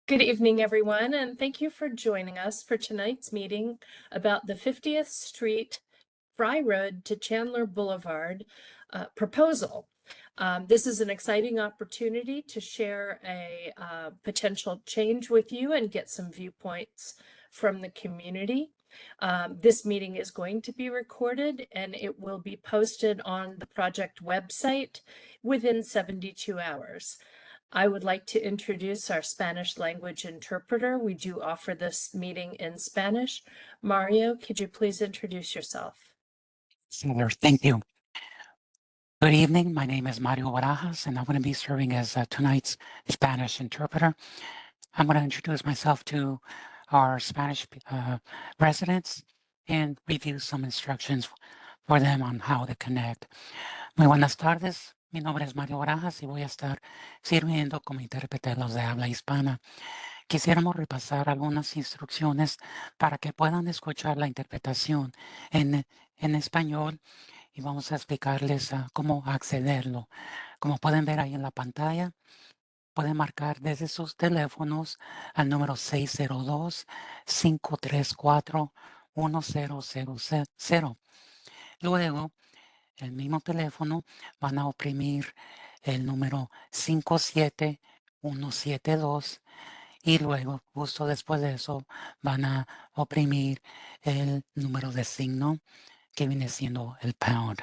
Good evening, everyone, and thank you for joining us for tonight's meeting about the 50th Street, Frye Road to Chandler Boulevard proposal. This is an exciting opportunity to share a potential change with you and get some viewpoints from the community. This meeting is going to be recorded and it will be posted on the project website within 72 hours. I would like to introduce our Spanish language interpreter. We do offer this meeting in Spanish. Mario, could you please introduce yourself? Senator, thank you. Good evening. My name is Mario Barajas, and I'm going to be serving as tonight's Spanish interpreter. I'm going to introduce myself to our Spanish residents and review some instructions for them on how to connect. Muy buenas tardes. Mi nombre es Mario Barajas y voy a estar sirviendo como intérprete de los de habla hispana. Quisiéramos repasar algunas instrucciones para que puedan escuchar la interpretación en español y vamos a explicarles cómo accederlo. Como pueden ver ahí en la pantalla, pueden marcar desde sus teléfonos al número 602-534-1000. Luego, el mismo teléfono van a oprimir el número 57172 y luego, justo después de eso, van a oprimir el número de signo que viene siendo el pound.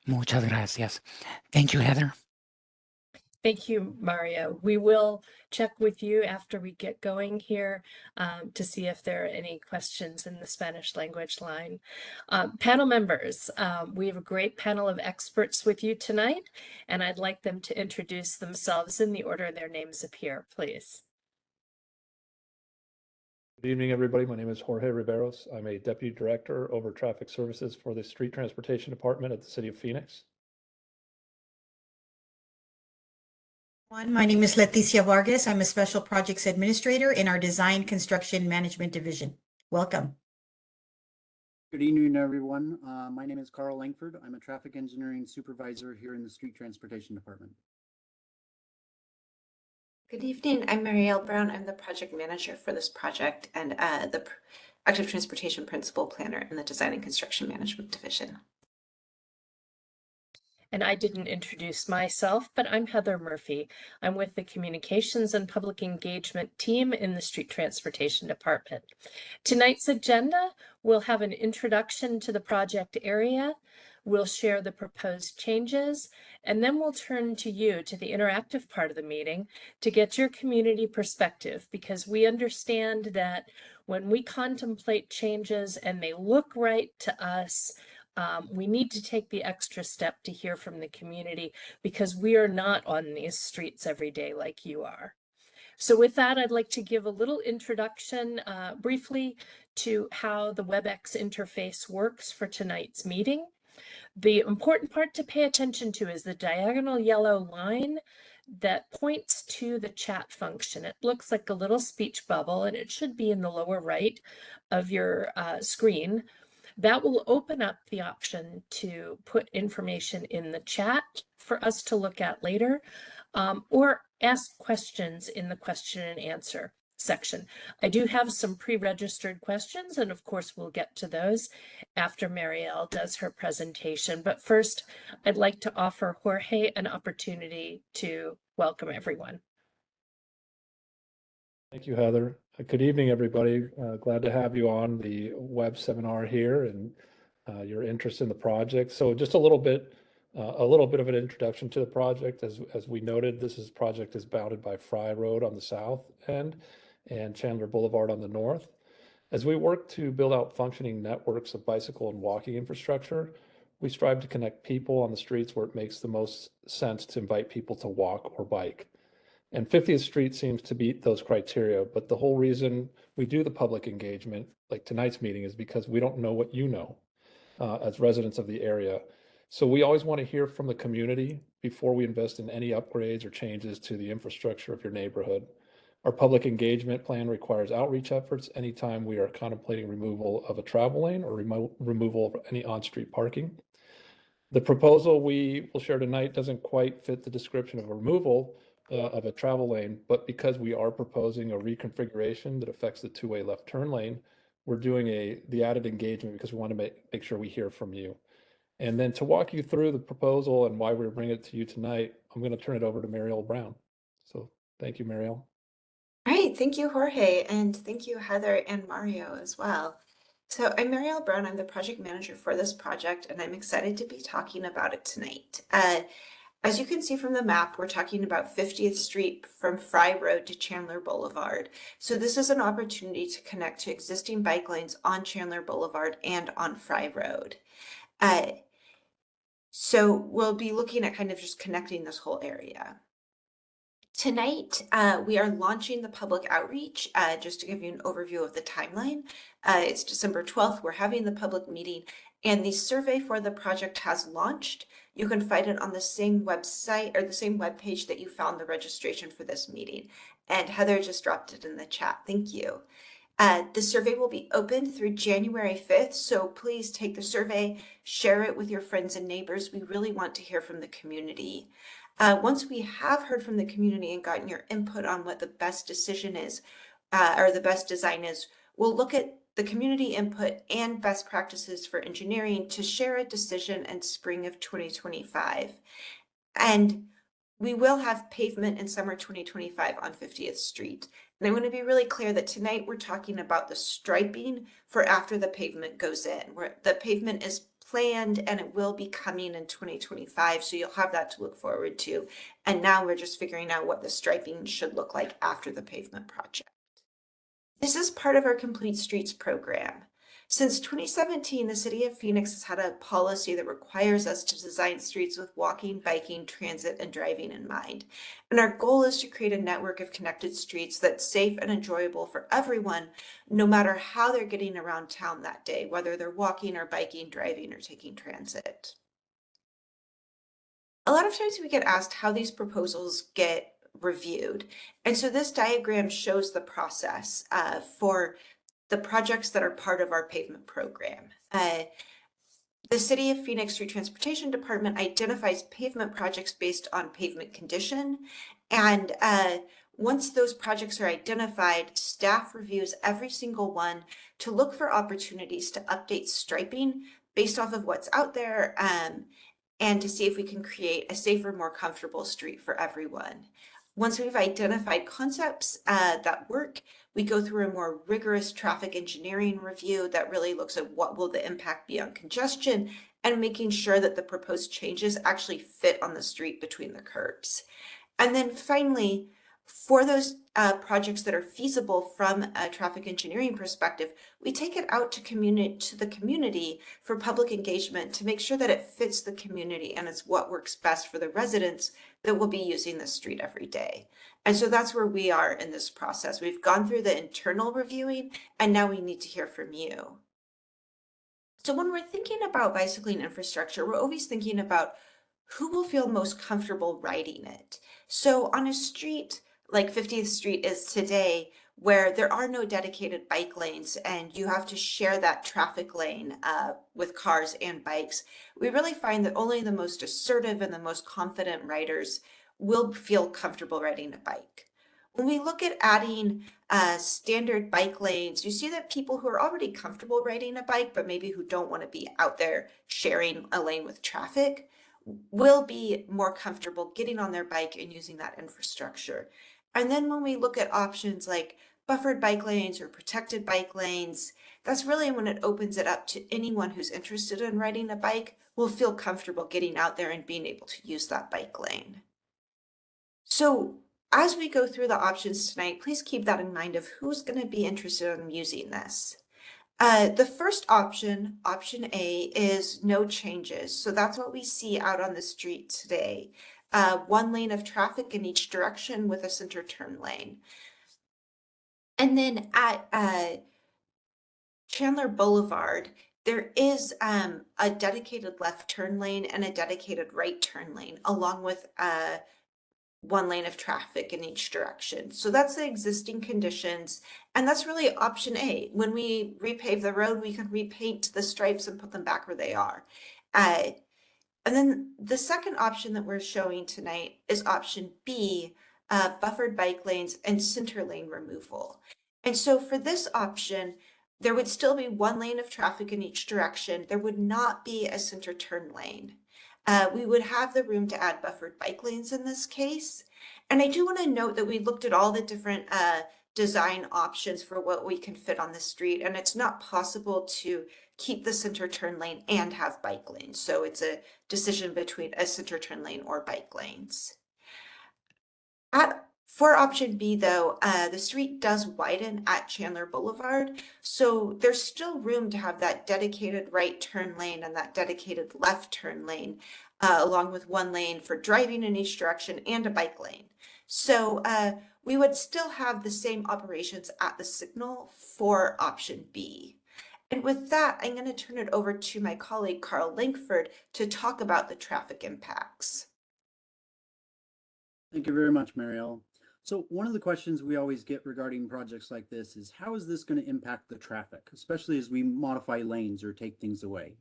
Muchas gracias. Thank you, Heather. Thank you, Mario. We will check with you after we get going here to see if there are any questions in the Spanish language line. Panel members, we have a great panel of experts with you tonight, and I'd like them to introduce themselves in the order their names appear, please. Good evening, everybody. My name is Jorge Riveros. I'm a Deputy Director over Traffic Services for the Street Transportation Department at the City of Phoenix. My name is Leticia Vargas. I'm a Special Projects Administrator in our Design Construction Management Division. Welcome. Good evening, everyone. My name is Carl Langford. I'm a Traffic Engineering Supervisor here in the Street Transportation Department. Good evening, I'm Marielle Brown. I'm the project manager for this project and the active transportation principal planner in the Design and Construction Management Division. And I didn't introduce myself, but I'm Heather Murphy. I'm with the Communications and Public Engagement team in the Street Transportation Department. Tonight's agenda, we'll have an introduction to the project area. We'll share the proposed changes, and then we'll turn to you, to the interactive part of the meeting, to get your community perspective, because we understand that when we contemplate changes and they look right to us, we need to take the extra step to hear from the community because we are not on these streets every day like you are. So with that, I'd like to give a little introduction briefly to how the WebEx interface works for tonight's meeting. The important part to pay attention to is the diagonal yellow line that points to the chat function. It looks like a little speech bubble and it should be in the lower right of your screen. That will open up the option to put information in the chat for us to look at later, or ask questions in the question and answer section. I do have some pre-registered questions, and of course we'll get to those after Marielle does her presentation. But first, I'd like to offer Jorge an opportunity to welcome everyone. Thank you, Heather. Good evening, everybody. Glad to have you on the web seminar here and your interest in the project. So just a little bit of an introduction to the project. As we noted, this project is bounded by Frye Road on the south end and Chandler Boulevard on the north. As we work to build out functioning networks of bicycle and walking infrastructure, we strive to connect people on the streets where it makes the most sense to invite people to walk or bike. And 50th Street seems to meet those criteria, but the whole reason we do the public engagement, like tonight's meeting, is because we don't know what you know as residents of the area. So we always want to hear from the community before we invest in any upgrades or changes to the infrastructure of your neighborhood. Our public engagement plan requires outreach efforts anytime we are contemplating removal of a travel lane or removal of any on-street parking. The proposal we will share tonight doesn't quite fit the description of a removal, of a travel lane, but because we are proposing a reconfiguration that affects the two-way left turn lane, we're doing the added engagement because we want to make sure we hear from you. And then to walk you through the proposal and why we're bringing it to you tonight, I'm going to turn it over to Mariel Brown. So thank you, Mariel. All right, thank you, Jorge, and thank you, Heather and Mario as well. So I'm Mariel Brown, I'm the project manager for this project, and I'm excited to be talking about it tonight. As you can see from the map, we're talking about 50th Street from Frye Road to Chandler Boulevard. So this is an opportunity to connect to existing bike lanes on Chandler Boulevard and on Frye Road. So we'll be looking at kind of just connecting this whole area. Tonight, we are launching the public outreach. Just to give you an overview of the timeline, it's December 12th. We're having the public meeting, and the survey for the project has launched. You can find it on the same website or the same webpage that you found the registration for this meeting. And Heather just dropped it in the chat. Thank you. The survey will be open through January 5th, so please take the survey, share it with your friends and neighbors. We really want to hear from the community. Once we have heard from the community and gotten your input on what the best decision is, or the best design is, we'll look at the community input and best practices for engineering to share a decision in spring of 2025. And we will have pavement in summer 2025 on 50th Street. And I want to be really clear that tonight we're talking about the striping for after the pavement goes in, where the pavement is planned and it will be coming in 2025. So you'll have that to look forward to. And now we're just figuring out what the striping should look like after the pavement project. This is part of our Complete Streets program. Since 2017, the City of Phoenix has had a policy that requires us to design streets with walking, biking, transit, and driving in mind. And our goal is to create a network of connected streets that's safe and enjoyable for everyone, no matter how they're getting around town that day, whether they're walking or biking, driving, or taking transit. A lot of times we get asked how these proposals get reviewed. And so this diagram shows the process for the projects that are part of our pavement program. The City of Phoenix Street Transportation Department identifies pavement projects based on pavement condition. And once those projects are identified, staff reviews every single one to look for opportunities to update striping based off of what's out there, and to see if we can create a safer, more comfortable street for everyone. Once we've identified concepts that work, we go through a more rigorous traffic engineering review that really looks at what will the impact be on congestion and making sure that the proposed changes actually fit on the street between the curbs. And then finally, for those projects that are feasible from a traffic engineering perspective, we take it out to the community for public engagement to make sure that it fits the community and it's what works best for the residents that will be using the street every day. And so that's where we are in this process. We've gone through the internal reviewing, and now we need to hear from you. So when we're thinking about bicycling infrastructure, we're always thinking about who will feel most comfortable riding it. So on a street like 50th Street is today, where there are no dedicated bike lanes and you have to share that traffic lane with cars and bikes, we really find that only the most assertive and the most confident riders will feel comfortable riding a bike. When we look at adding standard bike lanes, you see that people who are already comfortable riding a bike, but maybe who don't want to be out there sharing a lane with traffic, will be more comfortable getting on their bike and using that infrastructure. And then when we look at options like buffered bike lanes or protected bike lanes, that's really when it opens it up to anyone who's interested in riding a bike will feel comfortable getting out there and being able to use that bike lane. So as we go through the options tonight, please keep that in mind of who's going to be interested in using this. The first option, option A, is no changes. So that's what we see out on the street today. One lane of traffic in each direction with a center turn lane. And then at Chandler Boulevard, there is a dedicated left turn lane and a dedicated right turn lane, along with one lane of traffic in each direction. So that's the existing conditions. And that's really option A. When we repave the road, we can repaint the stripes and put them back where they are. And then the second option that we're showing tonight is option B, buffered bike lanes, and center lane removal. And so for this option, there would still be one lane of traffic in each direction. There would not be a center turn lane. We would have the room to add buffered bike lanes in this case. And I do want to note that we looked at all the different design options for what we can fit on the street, and it's not possible to keep the center turn lane and have bike lanes. So it's a decision between a center turn lane or bike lanes. For option B, though, the street does widen at Chandler Boulevard, so there's still room to have that dedicated right turn lane and that dedicated left turn lane, along with one lane for driving in each direction and a bike lane. So we would still have the same operations at the signal for option B. And with that, I'm going to turn it over to my colleague, Carl Langford, to talk about the traffic impacts. Thank you very much, Marielle. So one of the questions we always get regarding projects like this is, how is this going to impact the traffic, especially as we modify lanes or take things away?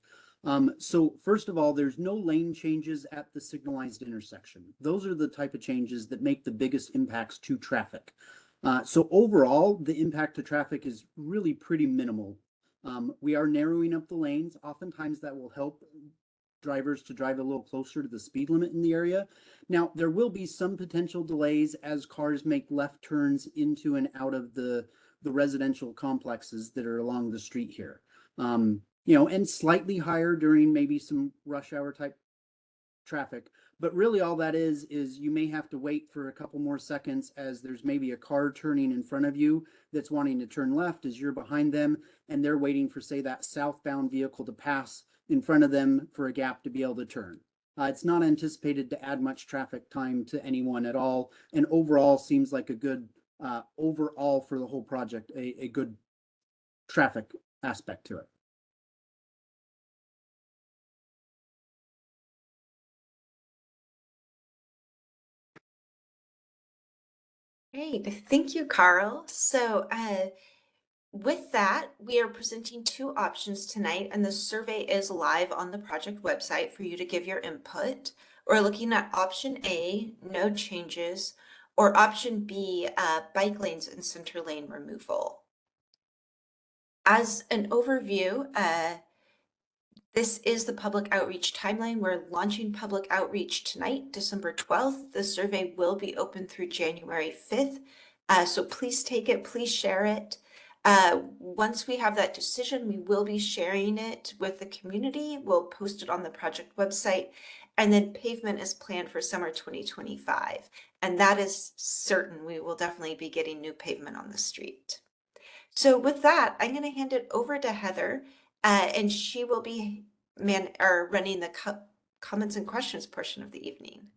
So first of all, there's no lane changes at the signalized intersection. Those are the type of changes that make the biggest impacts to traffic. So overall, the impact to traffic is really pretty minimal. We are narrowing up the lanes. Oftentimes that will help drivers to drive a little closer to the speed limit in the area. Now, there will be some potential delays as cars make left turns into and out of the residential complexes that are along the street here. You know, and slightly higher during maybe some rush hour type traffic. But really all that is you may have to wait for a couple more seconds as there's maybe a car turning in front of you that's wanting to turn left as you're behind them, and they're waiting for, say, that southbound vehicle to pass in front of them for a gap to be able to turn. It's not anticipated to add much traffic time to anyone at all, and overall seems like a good, overall for the whole project, a good traffic aspect to it. Great, thank you, Carl. So with that, we are presenting two options tonight, and the survey is live on the project website for you to give your input. We're looking at option A, no changes, or option B, bike lanes and center lane removal. As an overview, this is the public outreach timeline. We're launching public outreach tonight, December 12th. The survey will be open through January 5th. So please take it, please share it. Once we have that decision, we will be sharing it with the community. We'll post it on the project website, and then pavement is planned for summer 2025. And that is certain. We will definitely be getting new pavement on the street. So with that, I'm going to hand it over to Heather, and she will be running the comments and questions portion of the evening.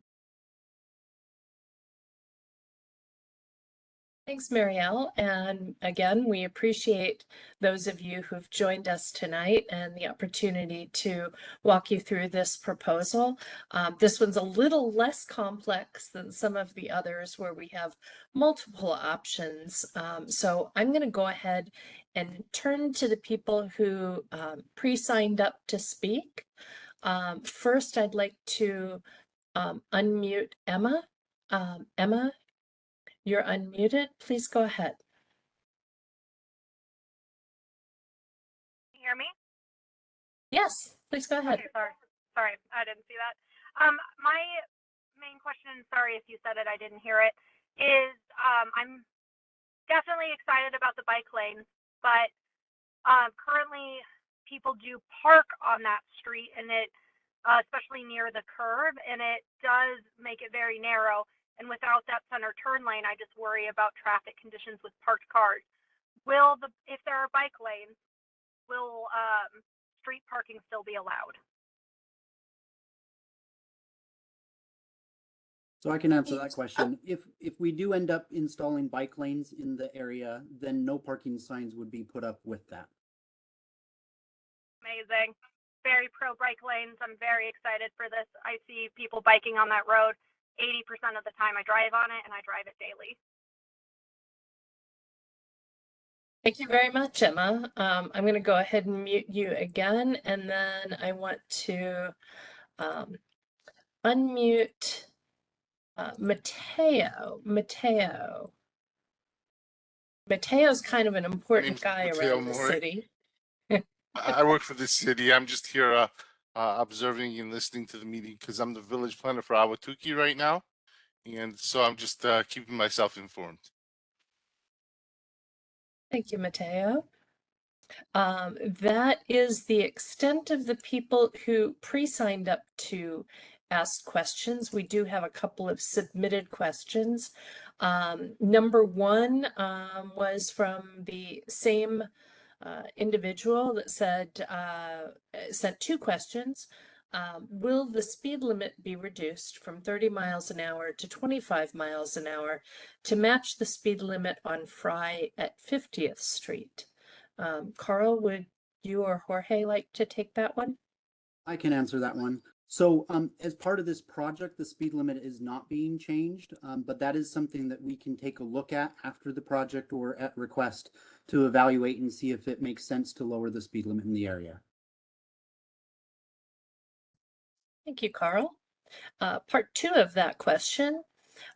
Thanks, Marielle. And again, we appreciate those of you who've joined us tonight and the opportunity to walk you through this proposal. This one's a little less complex than some of the others where we have multiple options. So I'm going to go ahead and turn to the people who pre-signed up to speak. First, I'd like to unmute Emma. Emma, you're unmuted. Please go ahead. Can you hear me? Yes, please go ahead. Okay, sorry, I didn't see that. My main question, sorry if you said it, I didn't hear it, is I'm definitely excited about the bike lanes, but currently people do park on that street, and it, especially near the curb, and it does make it very narrow. And without that center turn lane, I just worry about traffic conditions with parked cars. If there are bike lanes, will street parking still be allowed? So I can answer that question. If we do end up installing bike lanes in the area, then no parking signs would be put up with that. Amazing. Very pro bike lanes. I'm very excited for this. I see people biking on that road 80% of the time. I drive on it, and I drive it daily. Thank you very much, Emma. I'm going to go ahead and mute you again, and then I want to unmute Mateo's kind of an important name's guy Mateo around the Mori. city. I work for the city. I'm just here observing and listening to the meeting because I'm the village planner for Awatuki right now. And so I'm just keeping myself informed. Thank you, Mateo. That is the extent of the people who pre-signed up to ask questions. We do have a couple of submitted questions. Number one was from the same individual that said, sent two questions. Will the speed limit be reduced from 30 miles an hour to 25 miles an hour to match the speed limit on Frye at 50th Street? Carl, would you or Jorge like to take that one? I can answer that one. So as part of this project, the speed limit is not being changed, but that is something that we can take a look at after the project or at request to evaluate and see if it makes sense to lower the speed limit in the area. Thank you, Carl. Part two of that question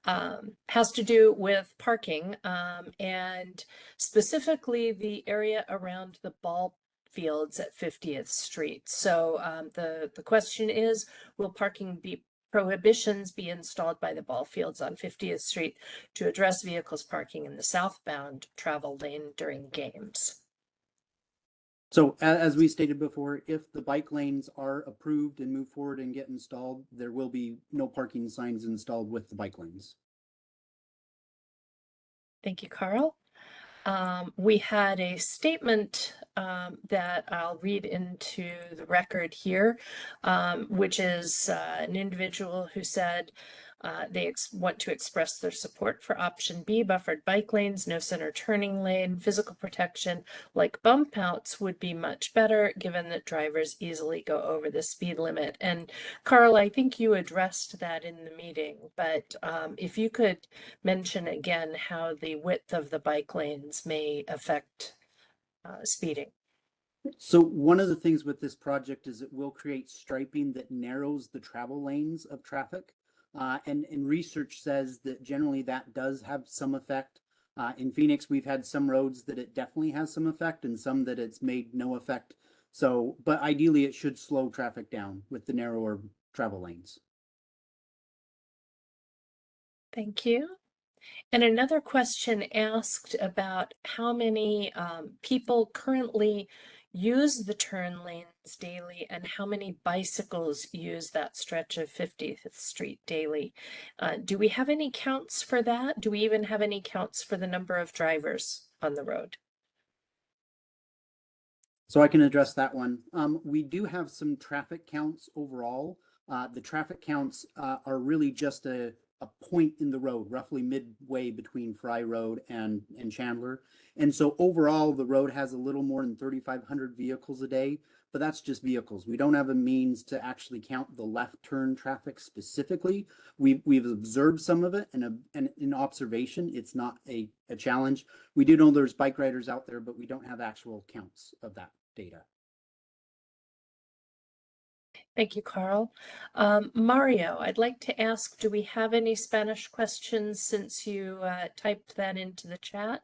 has to do with parking and specifically the area around the ball fields at 50th Street. So the question is, will parking prohibitions be installed by the ball fields on 50th Street to address vehicles parking in the southbound travel lane during games? So as we stated before, if the bike lanes are approved and move forward and get installed, there will be no parking signs installed with the bike lanes. Thank you, Carl. We had a statement that I'll read into the record here, which is an individual who said they want to express their support for option B, buffered bike lanes, no center turning lane, physical protection like bump outs would be much better given that drivers easily go over the speed limit. And Carl, I think you addressed that in the meeting, but if you could mention again how the width of the bike lanes may affect speeding. So one of the things with this project is it will create striping that narrows the travel lanes of traffic. And research says that generally that does have some effect. In Phoenix, we've had some roads that it definitely has some effect and some that it's made no effect. So, but ideally it should slow traffic down with the narrower travel lanes. Thank you. And another question asked about how many people currently use the turn lanes daily and how many bicycles use that stretch of 50th Street daily. Do we have any counts for that? Do we even have any counts for the number of drivers on the road? So I can address that one. We do have some traffic counts overall. The traffic counts are really just a point in the road, roughly midway between Frye Road and Chandler. And so overall, the road has a little more than 3,500 vehicles a day, but that's just vehicles. We don't have a means to actually count the left turn traffic specifically. We've observed some of it, and in observation, it's not a challenge. We do know there's bike riders out there, but we don't have actual counts of that data. Thank you, Carl. Mario, I'd like to ask, do we have any Spanish questions since you typed that into the chat?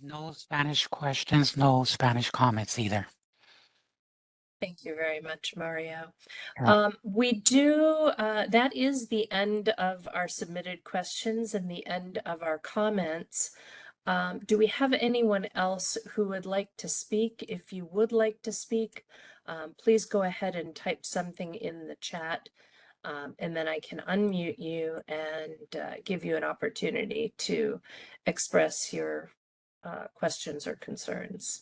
No Spanish questions, no Spanish comments either. Thank you very much, Mario. Sure. We do, that is the end of our submitted questions and the end of our comments. Do we have anyone else who would like to speak? If you would like to speak, please go ahead and type something in the chat, and then I can unmute you and give you an opportunity to express your questions or concerns.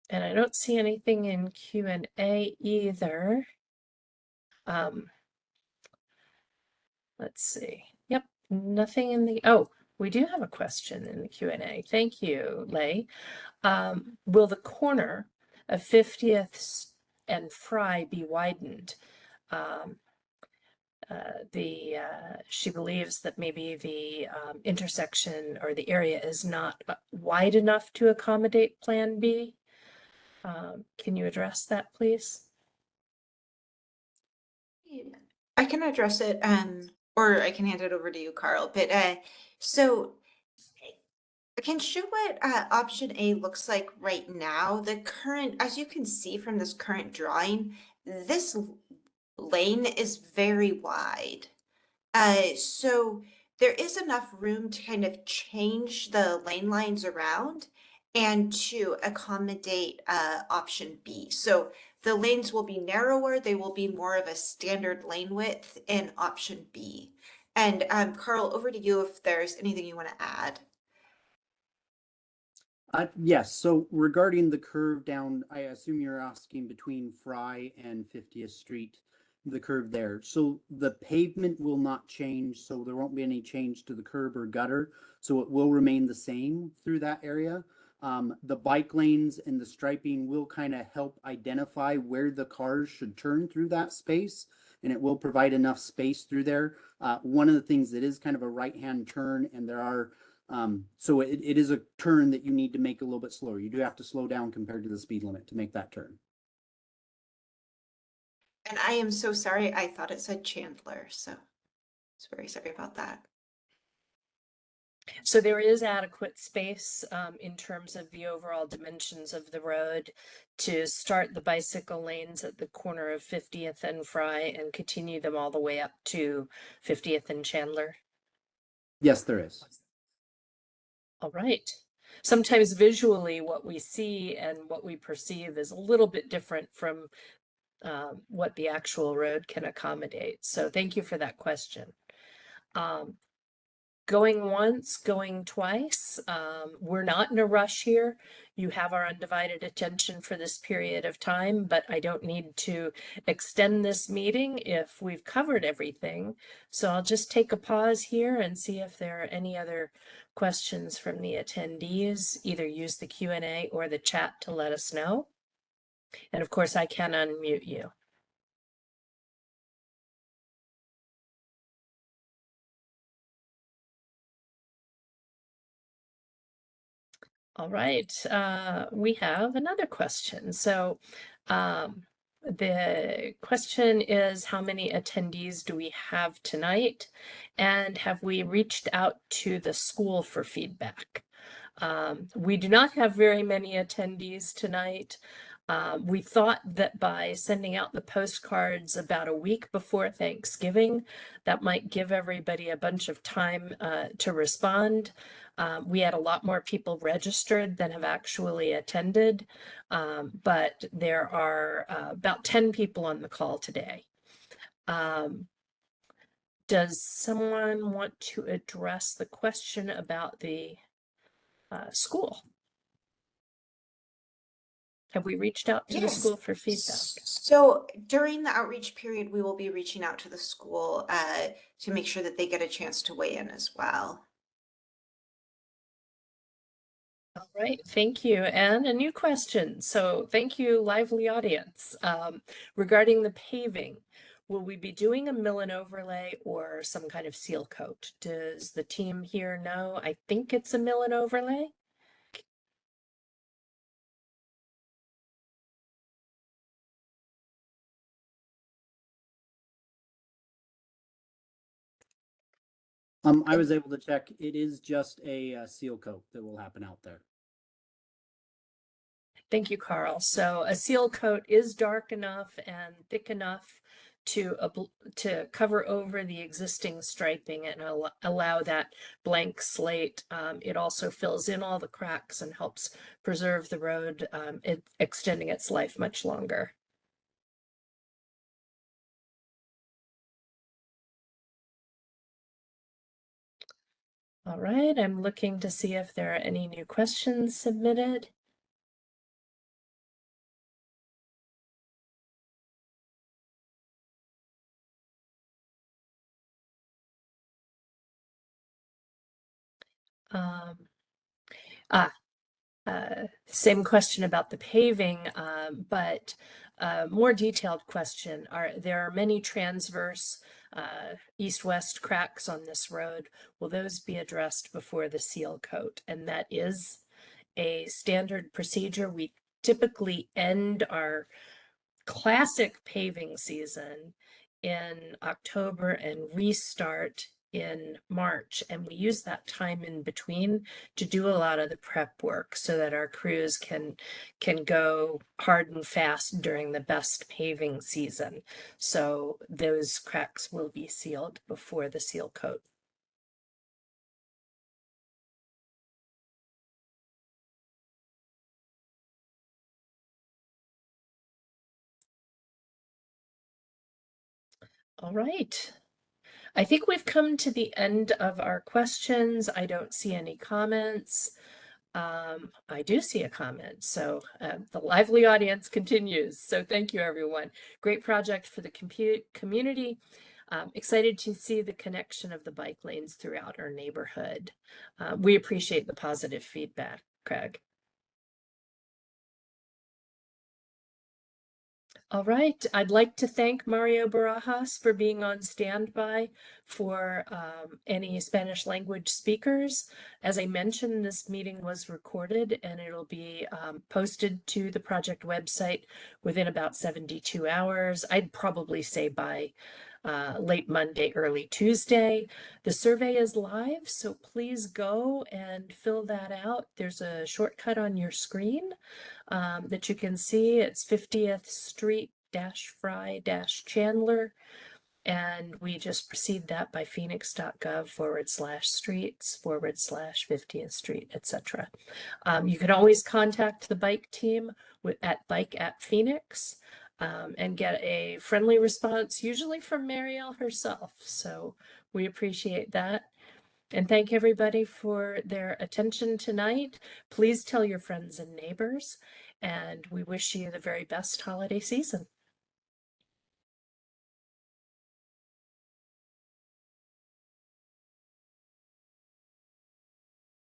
And I don't see anything in Q&A either. Let's see. Yep, nothing in the, oh, we do have a question in the Q&A. Thank you, Lei. Will the corner of 50th and Frye be widened? she believes that maybe the intersection or the area is not wide enough to accommodate Plan B. Can you address that, please? I can address it, or I can hand it over to you, Carl. But so I can show what option A looks like right now. The current, as you can see from this current drawing, this lane is very wide. So there is enough room to kind of change the lane lines around and to accommodate option B. So the lanes will be narrower, they will be more of a standard lane width in option B. And Carl, over to you if there's anything you want to add. Yes, so regarding the curve down, I assume you're asking between Frye and 50th Street, the curve there. So the pavement will not change, so there won't be any change to the curb or gutter. So it will remain the same through that area. The bike lanes and the striping will kind of help identify where the cars should turn through that space, and it will provide enough space through there. One of the things that is kind of a right-hand turn, and there are so it is a turn that you need to make a little bit slower. You do have to slow down compared to the speed limit to make that turn. And I am so sorry, I thought it said Chandler, so I was very sorry about that. So there is adequate space in terms of the overall dimensions of the road to start the bicycle lanes at the corner of 50th and Frye and continue them all the way up to 50th and Chandler. Yes, there is. All right. Sometimes visually what we see and what we perceive is a little bit different from what the actual road can accommodate. So thank you for that question. Going once, going twice. We're not in a rush here. You have our undivided attention for this period of time, but I don't need to extend this meeting if we've covered everything. So I'll just take a pause here and see if there are any other questions from the attendees. Either use the Q&A or the chat to let us know. And of course, I can unmute you. All right, we have another question. So the question is, how many attendees do we have tonight? And have we reached out to the school for feedback? We do not have very many attendees tonight. We thought that by sending out the postcards about a week before Thanksgiving, that might give everybody a bunch of time to respond. We had a lot more people registered than have actually attended, but there are about 10 people on the call today. Does someone want to address the question about the school? Have we reached out to the school for feedback? So during the outreach period, we will be reaching out to the school to make sure that they get a chance to weigh in as well. All right, thank you. And a new question. So thank you, lively audience. Regarding the paving, will we be doing a mill and overlay or some kind of seal coat? Does the team here know? I think it's a mill and overlay. I was able to check. It is just a seal coat that will happen out there. Thank you, Carl. So a seal coat is dark enough and thick enough to cover over the existing striping and allow that blank slate. It also fills in all the cracks and helps preserve the road, extending its life much longer. All right, I'm looking to see if there are any new questions submitted. Same question about the paving, but more detailed question. There are many transverse east-west cracks on this road. Will those be addressed before the seal coat? And that is a standard procedure. We typically end our classic paving season in October and restart in March. And we use that time in between to do a lot of the prep work so that our crews can go hard and fast during the best paving season. So those cracks will be sealed before the seal coat. All right. I think we've come to the end of our questions. I don't see any comments. I do see a comment. So the lively audience continues. So thank you, everyone. Great project for the community. Excited to see the connection of the bike lanes throughout our neighborhood. We appreciate the positive feedback, Craig. All right, I'd like to thank Mario Barajas for being on standby for any Spanish language speakers. As I mentioned, this meeting was recorded and it'll be posted to the project website within about 72 hours. I'd probably say by late Monday, early Tuesday. The survey is live, so please go and fill that out. There's a shortcut on your screen that you can see. It's 50th Street Frye Chandler. And we just proceed that by Phoenix.gov /streets/50th Street, etc. You can always contact the bike team at bike@Phoenix and get a friendly response, usually from Marielle herself. So we appreciate that. And thank everybody for their attention tonight. Please tell your friends and neighbors, and we wish you the very best holiday season.